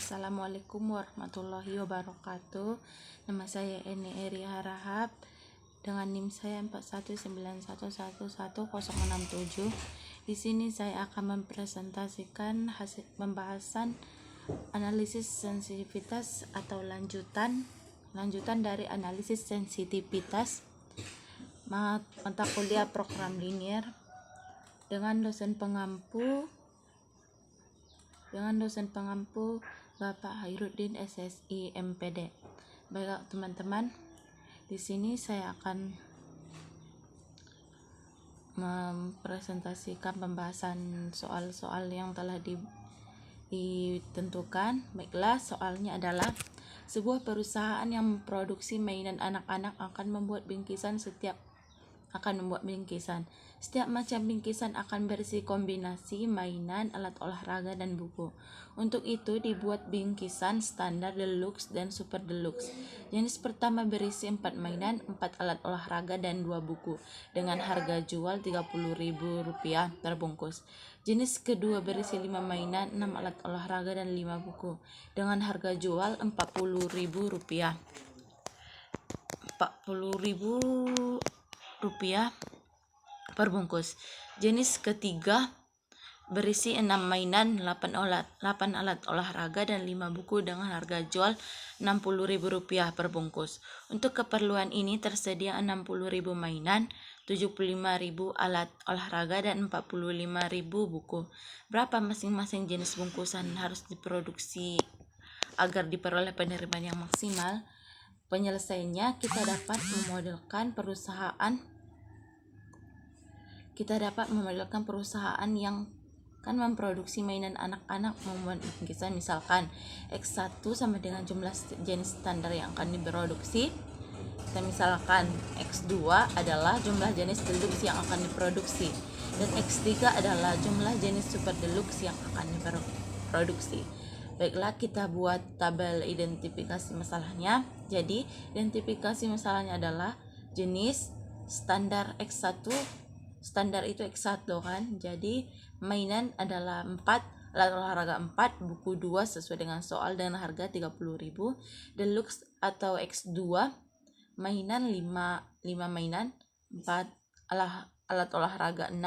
Assalamualaikum warahmatullahi wabarakatuh. Nama saya Eni Eri Harahap dengan NIM saya 4191111067. Di sini saya akan mempresentasikan hasil pembahasan analisis sensitivitas atau lanjutan dari analisis sensitivitas mata kuliah program linier dengan dosen pengampu Bapak Hairuddin SSI MPD. Baiklah teman-teman, di sini saya akan mempresentasikan pembahasan soal-soal yang telah ditentukan. Baiklah, soalnya adalah sebuah perusahaan yang memproduksi mainan anak-anak akan membuat bingkisan. Setiap macam bingkisan akan berisi kombinasi mainan, alat olahraga, dan buku. Untuk itu dibuat bingkisan standar, deluxe, dan super deluxe. Jenis pertama berisi 4 mainan, 4 alat olahraga, dan 2 buku dengan harga jual Rp30.000 terbungkus. Jenis kedua berisi 5 mainan, 6 alat olahraga, dan 5 buku dengan harga jual Rp40.000 perbungkus. Jenis ketiga berisi 6 mainan, 8 alat olahraga, dan 5 buku dengan harga jual Rp60.000 perbungkus. Untuk keperluan ini tersedia 60.000 mainan, 75.000 alat olahraga, dan 45.000 buku. Berapa masing-masing jenis bungkusan harus diproduksi agar diperoleh penerimaan yang maksimal? Penyelesaiannya kita dapat memodelkan perusahaan yang kan memproduksi mainan anak-anak membuat bingkisan. Misalkan X1 sama dengan jumlah jenis standar yang akan diproduksi. Kita misalkan X2 adalah jumlah jenis deluxe yang akan diproduksi, dan X3 adalah jumlah jenis super deluxe yang akan diproduksi. Baiklah, kita buat tabel identifikasi masalahnya. Jadi identifikasi masalahnya adalah jenis standar X1, standar itu X1 kan. Jadi mainan adalah 4, alat olahraga 4, buku 2 sesuai dengan soal dengan harga Rp30.000. Deluxe atau X2 mainan 5 mainan, 4 alat olahraga 6,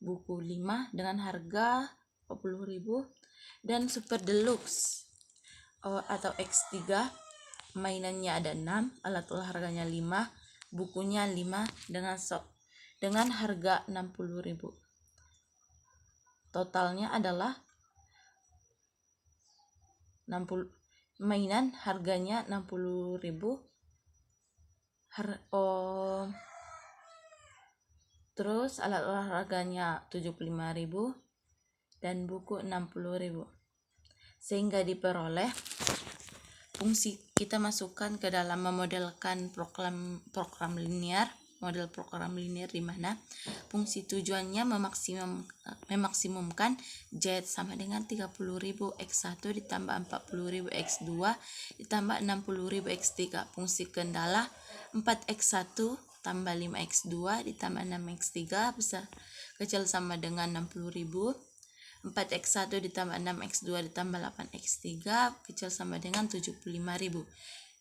buku 5 dengan harga Rp40.000. Dan super deluxe atau X3 mainannya ada 6, alat olahraganya 5, bukunya 5 dengan harga Rp60.000. Totalnya adalah 60 mainan, harganya Rp60.000. Terus alat olahraganya Rp75.000 dan buku Rp60.000. Sehingga diperoleh fungsi, kita masukkan ke dalam memodelkan program linear, model program linear di mana fungsi tujuannya memaksimumkan Z sama dengan Rp30.000 X1 ditambah Rp40.000 X2 ditambah Rp60.000 X3. Fungsi kendala 4X1 tambah 5X2 ditambah 6X3 besar kecil sama dengan Rp60.000. 4X1 ditambah 6X2 ditambah 8X3 kecil sama dengan Rp75.000.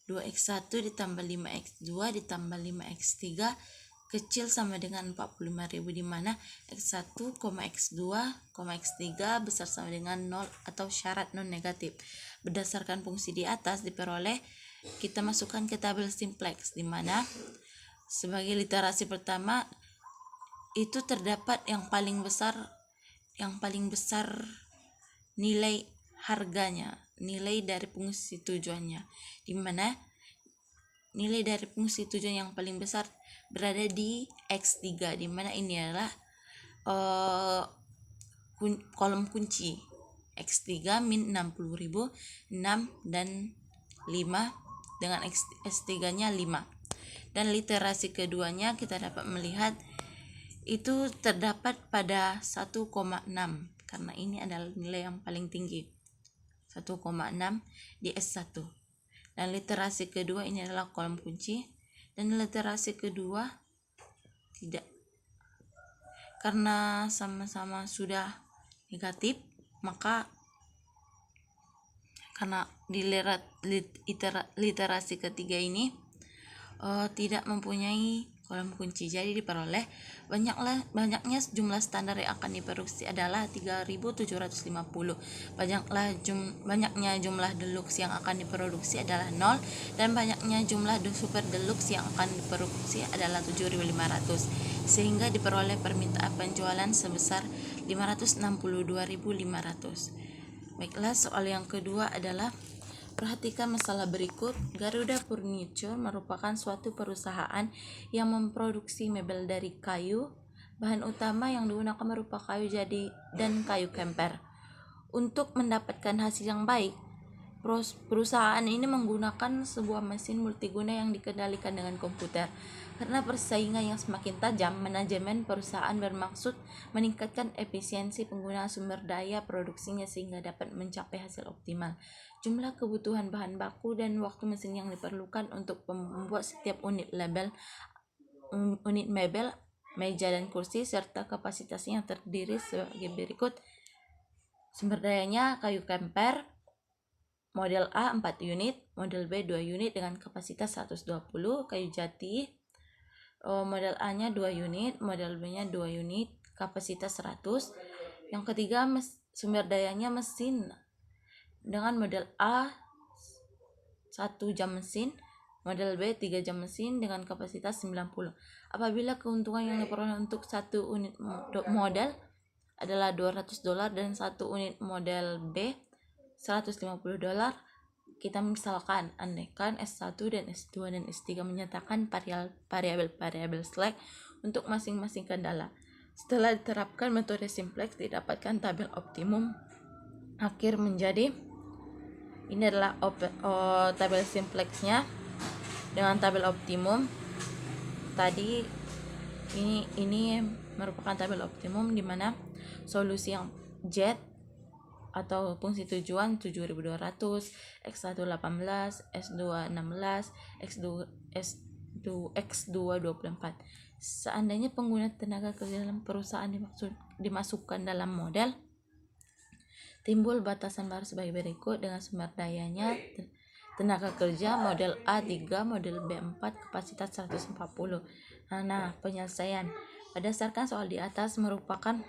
2X1 ditambah 5X2 ditambah 5X3 kecil sama dengan Rp45.000, di mana X1, X2, X3 besar sama dengan 0 atau syarat non negatif. Berdasarkan fungsi di atas diperoleh, kita masukkan ke tabel simplex, di mana sebagai literasi pertama itu terdapat yang paling besar nilai harganya, nilai dari fungsi tujuannya, di mana nilai dari fungsi tujuan yang paling besar berada di X3, di mana ini adalah kolom kunci. X3 min Rp60.000, 6 dan 5 dengan S3 nya 5. Dan literasi keduanya kita dapat melihat itu terdapat pada 1,6 karena ini adalah nilai yang paling tinggi, 1,6 di S1. Dan literasi kedua ini adalah kolom kunci, dan literasi kedua tidak, karena sama-sama sudah negatif, maka karena di literasi ketiga ini tidak mempunyai kolom kunci, jadi diperoleh banyaknya jumlah standar yang akan diproduksi adalah 3.750. Banyaknya jumlah deluxe yang akan diproduksi adalah 0, dan banyaknya jumlah super deluxe yang akan diproduksi adalah 7.500, sehingga diperoleh permintaan penjualan sebesar 562.500. Baiklah, soal yang kedua adalah perhatikan masalah berikut. Garuda Furniture merupakan suatu perusahaan yang memproduksi mebel dari kayu. Bahan utama yang digunakan merupakan kayu jati dan kayu kemper. Untuk mendapatkan hasil yang baik, perusahaan ini menggunakan sebuah mesin multiguna yang dikendalikan dengan komputer. Karena persaingan yang semakin tajam, manajemen perusahaan bermaksud meningkatkan efisiensi penggunaan sumber daya produksinya sehingga dapat mencapai hasil optimal. Jumlah kebutuhan bahan baku dan waktu mesin yang diperlukan untuk membuat setiap unit mebel, meja dan kursi serta kapasitasnya terdiri sebagai berikut. Sumber dayanya kayu kemper model A 4 unit, model B 2 unit dengan kapasitas 120, kayu jati model A-nya 2 unit, model B-nya 2 unit, kapasitas 100. Yang ketiga, sumber dayanya mesin dengan model A 1 jam mesin, model B 3 jam mesin dengan kapasitas 90. Apabila keuntungan yang diperoleh untuk satu unit model adalah $200 dan satu unit model B $150, kita misalkan andaikan S1 dan S2 dan S3 menyatakan variabel slack untuk masing-masing kendala. Setelah diterapkan metode simplex, didapatkan tabel optimum akhir menjadi ini adalah tabel simplexnya dengan tabel optimum. Tadi ini merupakan tabel optimum di mana solusi yang Z atau fungsi tujuan 7.200, X1 18, S2 16, X2 24. Seandainya pengguna tenaga kerja dalam perusahaan dimasukkan dalam model, timbul batasan baru sebagai berikut dengan sumber dayanya tenaga kerja model A3, model B4, kapasitas 140. Nah, penyelesaian berdasarkan soal di atas merupakan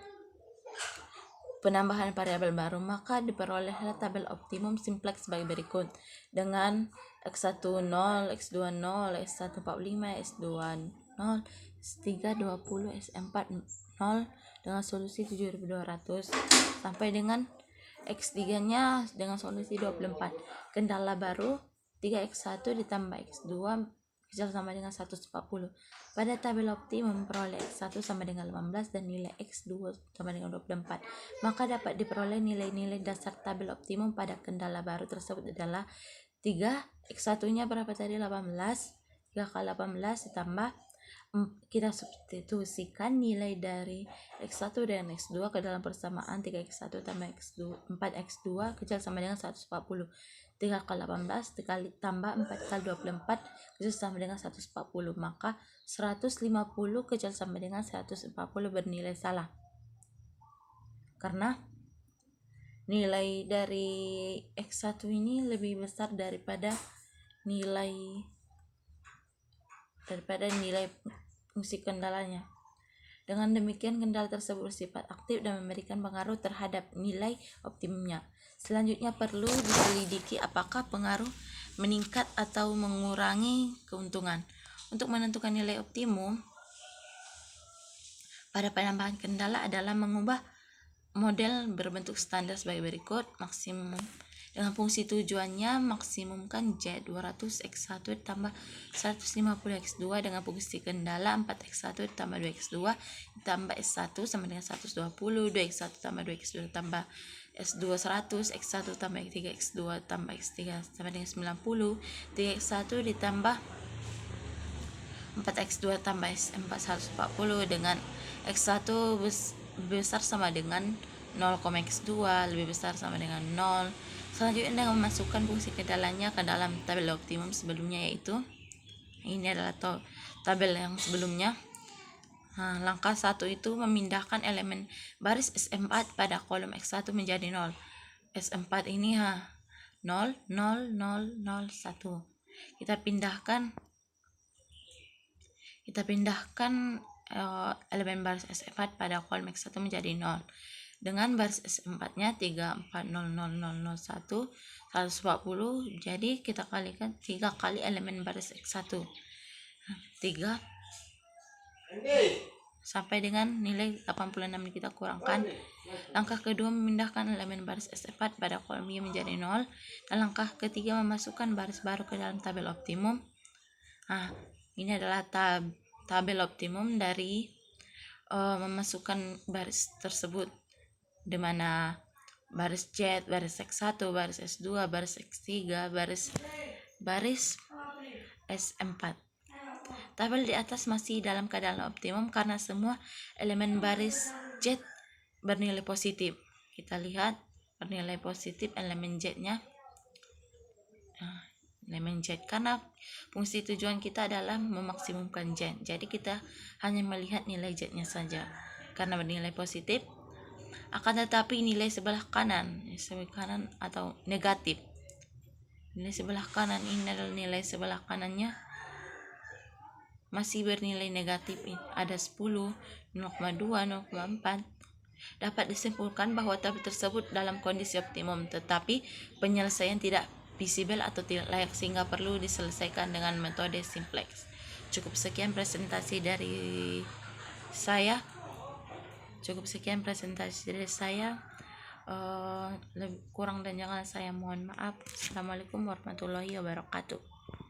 penambahan variabel baru, maka diperolehlah tabel optimum simplex sebagai berikut dengan X1 0, X2 0, S1 45, S2 0, S3 20, S4 0 dengan solusi 7.200 sampai dengan X3 nya dengan solusi 24. Kendala baru 3X1 ditambah X2 sama dengan 140. Pada tabel optimum peroleh X1 sama dengan 18 dan nilai X2 sama dengan 24. Maka dapat diperoleh nilai-nilai dasar tabel optimum pada kendala baru tersebut adalah 3 X1 nya berapa tadi? 18. 3 kali 18 ditambah, kita substitusikan nilai dari X1 dan X2 ke dalam persamaan 3X1 tambah X2 4X2 kecil sama dengan 140. 3 kali 18 dikali tambah 4 kali 24 kecil sama dengan 140, maka 150 kecil sama dengan 140 bernilai salah karena nilai dari X1 ini lebih besar daripada nilai fungsi kendalanya. Dengan demikian, kendala tersebut bersifat aktif dan memberikan pengaruh terhadap nilai optimumnya. Selanjutnya perlu diselidiki apakah pengaruh meningkat atau mengurangi keuntungan. Untuk menentukan nilai optimum pada penambahan kendala adalah mengubah model berbentuk standar sebagai berikut. Maksimum dengan fungsi tujuannya maksimumkan Z 200 X1 tambah 150 X2 dengan fungsi kendala 4X1 tambah 2X2 tambah S1 sama dengan 120, 2X1 tambah 2X2 tambah S2 100, X1 tambah X3 X2 tambah X3 sama dengan 90, 3X1 ditambah 4X2 tambah S4 140 dengan X1 besar sama dengan 0,X2 lebih besar sama dengan 0. Selanjutnya dengan memasukkan fungsi kendalanya ke dalam tabel optimum sebelumnya, yaitu ini adalah tabel yang sebelumnya. Langkah 1 itu memindahkan elemen baris S4 pada kolom X1 menjadi 0. S4 ini 0, 0, 0, 0, 1. Kita pindahkan elemen baris S4 pada kolom X1 menjadi 0. Dengan baris S4-nya 3, 4, 0, 0, 0, 0, 1, 140. Jadi kita kalikan 3 kali elemen baris X1. 3 sampai dengan nilai 86 kita kurangkan. Langkah kedua memindahkan elemen baris S4 pada kolom Y menjadi 0. Dan langkah ketiga memasukkan baris baru ke dalam tabel optimum. Ini adalah tabel optimum dari memasukkan baris tersebut, di mana baris Z, baris X1, baris S2, baris X3, baris S4. Tabel di atas masih dalam keadaan optimum karena semua elemen baris Z bernilai positif. Kita lihat bernilai positif elemen Z-nya. Elemen Z, karena fungsi tujuan kita adalah memaksimumkan Z. Jadi kita hanya melihat nilai Z-nya saja karena bernilai positif. Akan tetapi nilai sebelah kanan atau negatif. Nilai sebelah kanan ini adalah nilai sebelah kanannya masih bernilai negatif, ada 10, 0,2, 0,4. Dapat disimpulkan bahwa tabel tersebut dalam kondisi optimum, tetapi penyelesaian tidak visible atau tidak layak sehingga perlu diselesaikan dengan metode simplex. Cukup sekian presentasi dari saya. Lebih kurang dan jangan saya mohon maaf. Assalamualaikum warahmatullahi wabarakatuh.